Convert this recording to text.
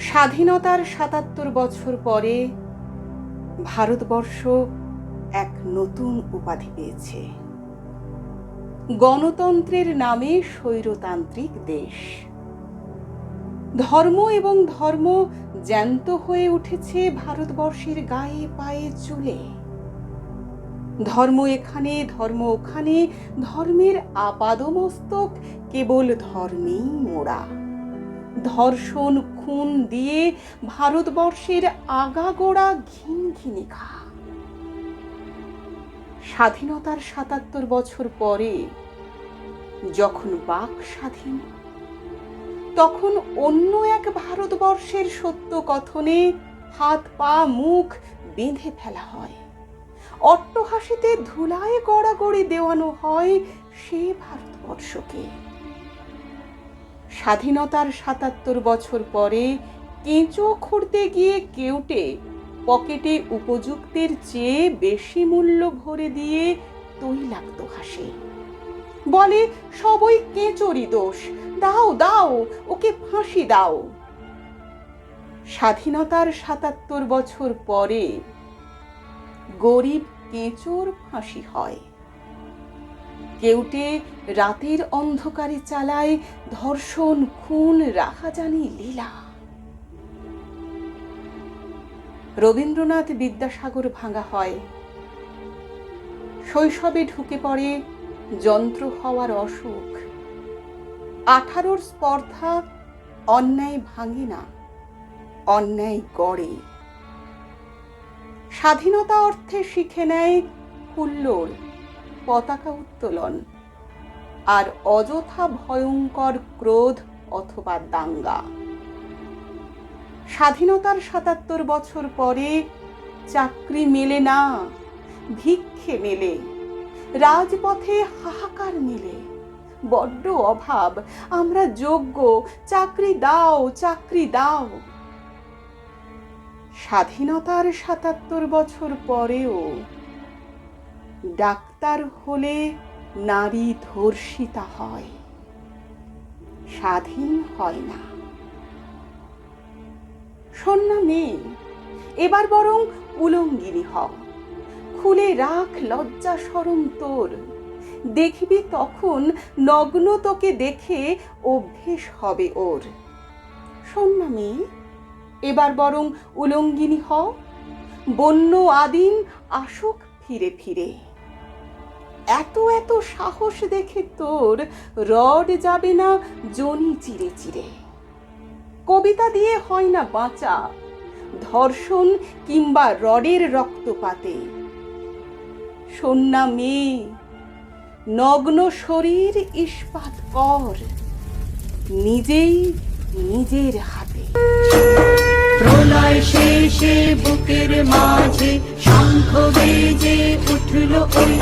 স্বাধীনতার ৭৭ বছর পরে ভারতবর্ষ এক নতুন উপাধি পেয়েছে। গণতন্ত্রের নামে স্বৈরতান্ত্রিক দেশ। ধর্ম এবং ধর্ম জ্যান্ত হয়ে উঠেছে ভারতবর্ষের গায়ে পায়ে চুলে। ধর্ম এখানে, ধর্ম ওখানে, ধর্মের আপাদমস্তক কেবল ধর্মেই মোড়া। ধর্ষণ, খুন দিয়ে ভারতবর্ষের আগাগোড়া ঘিনঘিনে খা। স্বাধীনতার ৭৭ বছর পরে যখন বাক স্বাধীন, তখন অন্য এক ভারতবর্ষের সত্য কথনে হাত পা মুখ বেঁধে ফেলা হয়। অট্টহাসিতে ধুলায় গড়াগড়ি দেওয়ানো হয় সে ভারতবর্ষকে। স্বাধীনতার ৭৭ বছর পরে কেঁচো খুঁড়তে গিয়ে কেউটে পকেটে উপযুক্তের চেয়ে বেশি মূল্য ভরে দিয়ে তৈলাক্ত হাসে, বলে সবই কেঁচোরই দোষ, দাও দাও ওকে ফাঁসি দাও। স্বাধীনতার ৭৭ বছর পরে গরিব কেঁচোর ফাঁসি হয়। কেউটে রাতের অন্ধকারে চালায় ধর্ষণ, খুন, রাহাজানি লীলা। রবীন্দ্রনাথ বিদ্যাসাগর ভাঙা হয়। শৈশবে ঢুকে পড়ে যন্ত্র হওয়ার অসুখ। 18 স্পর্ধা অন্যায় ভাঙে না, অন্যায় গড়ে। স্বাধীনতা অর্থে শিখে নেয় হুল্লোড়, পতাকা উত্তোলন আর অযথা ভয়ঙ্কর ক্রোধ অথবা দাঙ্গা। স্বাধীনতার ৭৭ বছর পরে চাকরি মেলে না, ভিক্ষে মেলে। রাজপথে হাহাকার মেলে, বড্ড অভাব, আমরা যোগ্য, চাকরি দাও, চাকরি দাও। স্বাধীনতার ৭৭ বছর পরেও ডাক্তার হলে নারী ধর্ষিতা হয়, স্বাধীন হয় না। শোন না মেয়ে, এবার বরং উলঙ্গিনী হ, খুলে রাখ লজ্জা শরম তোর। দেখবি তখন নগ্ন তোকে দেখে অভ্যেস হবে ওর। শোন না মেয়ে, এবার বরং উলঙ্গিনী হ, বন্য আদিম আসুক ফিরে ফিরে। এত এত সাহস দেখে তোর রড যাবে না জনি চিরে চিরে। কবিতা দিয়ে হয় না বাঁচা, ধর্ষণ কিংবা রডের রক্তপাতে। শোন না মেয়ে, নগ্ন শরীর ইস্পাত কর, নিজেই নিজের হাতে। প্রলয় শেষে বুকের মাঝে শঙ্খ বেজে উঠল ওই